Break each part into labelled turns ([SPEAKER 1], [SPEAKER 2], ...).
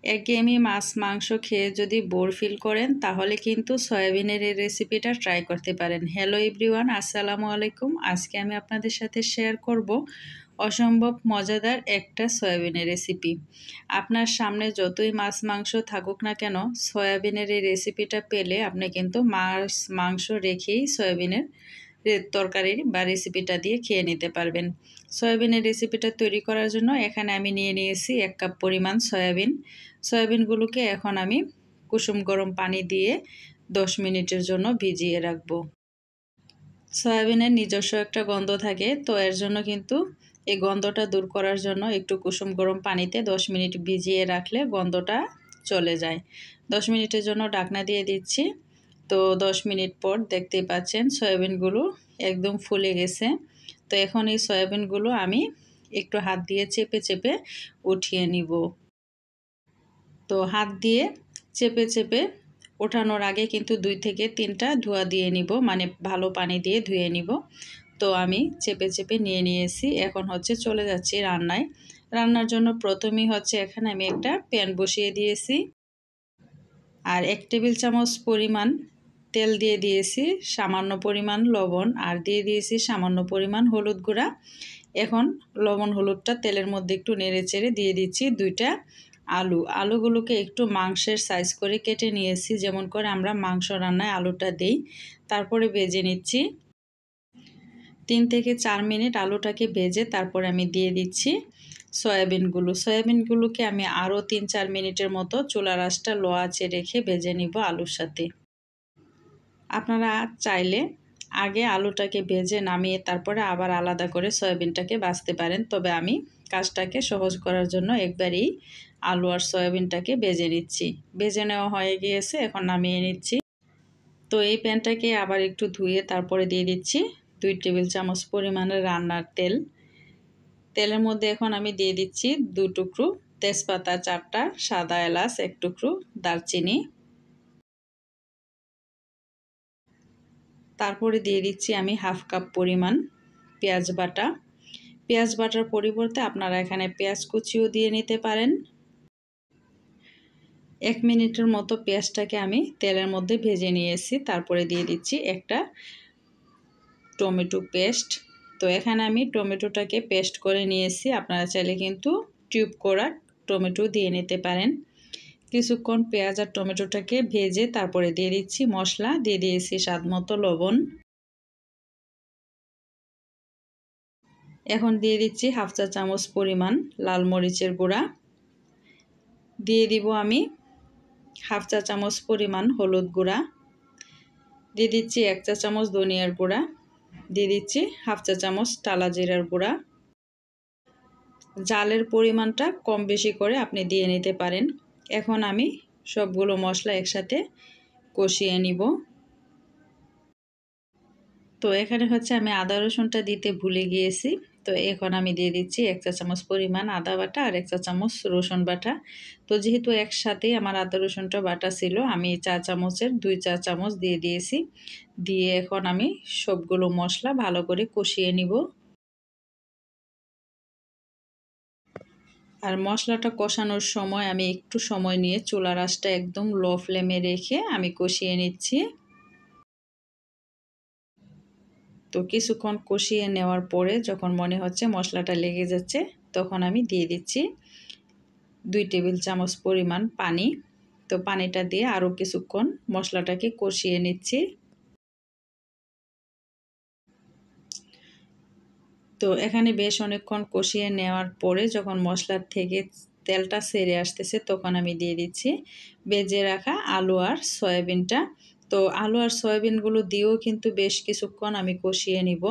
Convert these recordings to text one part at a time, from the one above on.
[SPEAKER 1] একঘেয়েমি মাছ মাংস খেয়ে যদি বোর ফিল করেন তাহলে কিন্তু সয়াবিনের এই রেসিপিটা ট্রাই করতে পারেন। হ্যালো এভরিওয়ান, আসসালামু আলাইকুম। আজকে আমি আপনাদের সাথে শেয়ার করব অসম্ভব মজাদার একটা সয়াবিনের রেসিপি। আপনার সামনে যতই মাছ মাংস থাকুক না কেন, সয়াবিনের এই রেসিপিটা পেলে আপনি কিন্তু মাছ মাংস রেখেই সয়াবিনের তরকারি বা রেসিপিটা দিয়ে খেয়ে নিতে পারবেন। সয়াবিনের রেসিপিটা তৈরি করার জন্য এখানে আমি নিয়ে নিয়েছি 1 কাপ পরিমাণ সয়াবিনগুলোকে এখন আমি কুসুম গরম পানি দিয়ে 10 মিনিটের জন্য ভিজিয়ে রাখবো। সয়াবিনের নিজস্ব একটা গন্ধ থাকে, তো এর জন্য কিন্তু এই গন্ধটা দূর করার জন্য একটু কুসুম গরম পানিতে 10 মিনিট ভিজিয়ে রাখলে গন্ধটা চলে যায়। 10 মিনিটের জন্য ঢাকনা দিয়ে দিচ্ছি। তো 10 মিনিট পর দেখতেই পাচ্ছেন সয়াবিনগুলো একদম ফুলে গেছে। তো এখন এই সয়াবিনগুলো আমি একটু হাত দিয়ে চেপে চেপে উঠিয়ে নিব। তো হাত দিয়ে চেপে চেপে ওঠানোর আগে কিন্তু 2 থেকে 3টা ধোয়া দিয়ে নিব, মানে ভালো পানি দিয়ে ধুয়ে নিব। তো আমি চেপে চেপে নিয়ে নিয়েছি। এখন হচ্ছে চলে যাচ্ছি রান্নায়। রান্নার জন্য প্রথমেই হচ্ছে এখানে আমি একটা প্যান বসিয়ে দিয়েছি আর 1 টেবিল চামচ পরিমাণ তেল দিয়ে দিয়েছি, সামান্য পরিমাণ লবণ আর দিয়ে দিয়েছি সামান্য পরিমাণ হলুদ গুঁড়া। এখন লবণ হলুদটা তেলের মধ্যে একটু নেড়ে চেড়ে দিয়ে দিচ্ছি 2টা আলুগুলোকে একটু মাংসের সাইজ করে কেটে নিয়েছি, যেমন করে আমরা মাংস রান্নায় আলুটা দেই। তারপরে ভেজে নিচ্ছি 3 থেকে 4 মিনিট আলুটাকে ভেজে তারপরে আমি দিয়ে দিচ্ছি সয়াবিনগুলোকে আমি আরও 3-4 মিনিটের মতো চুলার আঁচটা লো আঁচে রেখে ভেজে নিব আলুর সাথে। আপনারা চাইলে আগে আলুটাকে ভেজে নামিয়ে তারপরে আবার আলাদা করে সয়াবিনটাকে ভাজতে পারেন, তবে আমি কাজটাকে সহজ করার জন্য একবারেই আলু আর সয়াবিনটাকে ভেজে নিচ্ছি। ভেজে নেওয়া হয়ে গিয়েছে, এখন নামিয়ে নিচ্ছি। তো এই প্যানটাকে আবার একটু ধুয়ে তারপরে দিয়ে দিচ্ছি 2 টেবিল চামচ পরিমাণের রান্নার তেলের মধ্যে এখন আমি দিয়ে দিচ্ছি 2 টুকরো তেজপাতা, 4টা সাদা এলাচ, 1 টুকরো দারচিনি। তারপরে দিয়ে দিচ্ছি আমি 1/2 কাপ পরিমাণ পেঁয়াজ বাটার পরিবর্তে আপনারা এখানে পেঁয়াজ কুচিও দিয়ে নিতে পারেন। 1 মিনিটের মতো পেঁয়াজটাকে আমি তেলের মধ্যে ভেজে নিয়েছি। তারপরে দিয়ে দিচ্ছি একটা টমেটো পেস্ট। তো এখানে আমি টমেটোটাকে পেস্ট করে নিয়েছি, আপনারা চাইলে কিন্তু টিউব করা টমেটো দিয়ে নিতে পারেন। কিছুক্ষণ পেঁয়াজ আর টমেটোটাকে ভেজে তারপরে দিয়ে দিচ্ছি মশলা, দিয়ে দিয়েছি স্বাদ মতো লবণ। এখন দিয়ে দিচ্ছি 1/2 চা চামচ পরিমাণ লাল মরিচের গুঁড়া, দিয়ে দিব আমি 1/2 চা চামচ পরিমাণ হলুদ গুঁড়া, দিয়ে দিচ্ছি 1 চা চামচ ধনিয়ার গুঁড়া, দিয়ে দিচ্ছি 1/2 চা চামচ টালা জিরার গুঁড়া। ঝালের পরিমাণটা কম বেশি করে আপনি দিয়ে নিতে পারেন। এখন আমি সবগুলো মশলা একসাথে কষিয়ে নিব। তো এখানে হচ্ছে আমি আদা রসুনটা দিতে ভুলে গিয়েছি। তো এখন আমি দিয়ে দিচ্ছি 1 চা চামচ পরিমাণ আদা বাটা আর 1 চা চামচ রসুন বাটা। তো যেহেতু একসাথেই আমার আদা রসুনটা বাটা ছিল, আমি চা চামচের 2 চা চামচ দিয়ে দিয়েছি। দিয়ে এখন আমি সবগুলো মশলা ভালো করে কষিয়ে নিব। আর মশলাটা কষানোর সময় আমি একটু সময় নিয়ে চুলার আঁচটা একদম লো ফ্লেমে রেখে আমি কষিয়ে নিচ্ছি। তো কিছুক্ষণ কষিয়ে নেওয়ার পরে যখন মনে হচ্ছে মশলাটা লেগে যাচ্ছে, তখন আমি দিয়ে দিচ্ছি 2 টেবিল চামচ পরিমাণ পানি। তো পানিটা দিয়ে আরও কিছুক্ষণ মশলাটাকে কষিয়ে নিচ্ছি। তো এখানে বেশ অনেকক্ষণ কষিয়ে নেওয়ার পরে যখন মশলার থেকে তেলটা ছেড়ে আসতেছে, তখন আমি দিয়ে দিচ্ছি ভেজে রাখা আলু আর সয়াবিনটা। তো আলু আর সয়াবিনগুলো দিয়েও কিন্তু বেশ কিছুক্ষণ আমি কষিয়ে নিব।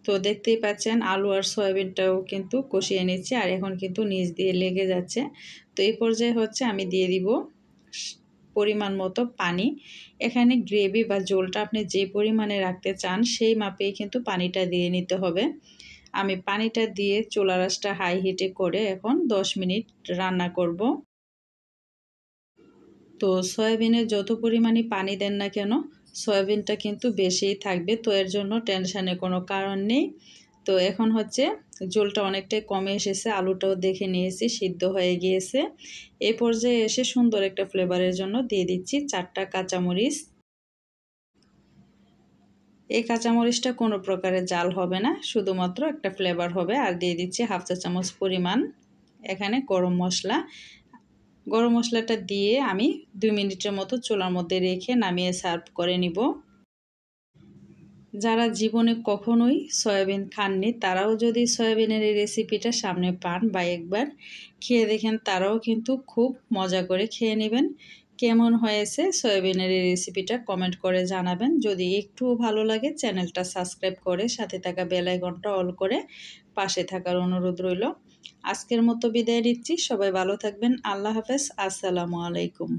[SPEAKER 1] তো দেখতেই পাচ্ছেন আলু আর সয়াবিনটাও কিন্তু কষিয়ে নিচ্ছে, আর এখন কিন্তু নিচ দিয়ে লেগে যাচ্ছে। তো এই পর্যায়ে হচ্ছে আমি দিয়ে দিব পরিমাণ মতো পানি। এখানে গ্রেভি বা ঝোলটা আপনি যে পরিমাণে রাখতে চান সেই মাপেই কিন্তু পানিটা দিয়ে নিতে হবে। আমি পানিটা দিয়ে চুলার আঁচটা হাই হিটে করে এখন 10 মিনিট রান্না করব। তো সয়াবিনে যত পরিমাণে পানি দেন না কেন, সয়াবিনটা কিন্তু বেশিই থাকবে, তো এর জন্য টেনশনের কোনো কারণ নেই। তো এখন হচ্ছে ঝোলটা অনেকটাই কমে এসেছে, আলুটাও দেখে নিয়েছি সিদ্ধ হয়ে গিয়েছে। এই পর্যায়ে এসে সুন্দর একটা ফ্লেভারের জন্য দিয়ে দিচ্ছি 4টা কাঁচামরিচ। এই কাঁচামরিচটা কোনো প্রকারের জাল হবে না, শুধুমাত্র একটা ফ্লেভার হবে। আর দিয়ে দিচ্ছি 1/2 চা চামচ পরিমাণ এখানে গরম মশলা। গরম মশলাটা দিয়ে আমি 2 মিনিটের মতো চুলার মধ্যে রেখে নামিয়ে সার্ভ করে নিব। যারা জীবনে কখনোই সয়াবিন খাননি তারাও যদি সয়াবিনের এই রেসিপিটা সামনে পান বা একবার খেয়ে দেখেন, তারাও কিন্তু খুব মজা করে খেয়ে নেবেন। কেমন হয়েছে সয়াবিনের এই রেসিপিটা কমেন্ট করে জানাবেন। যদি একটুও ভালো লাগে চ্যানেলটা সাবস্ক্রাইব করে সাথে থাকা বেল আইকনটা অল করে পাশে থাকার অনুরোধ রইল। আজকের মতো বিদায় নিচ্ছি, সবাই ভালো থাকবেন। আল্লাহ হাফেজ, আসসালামু আলাইকুম।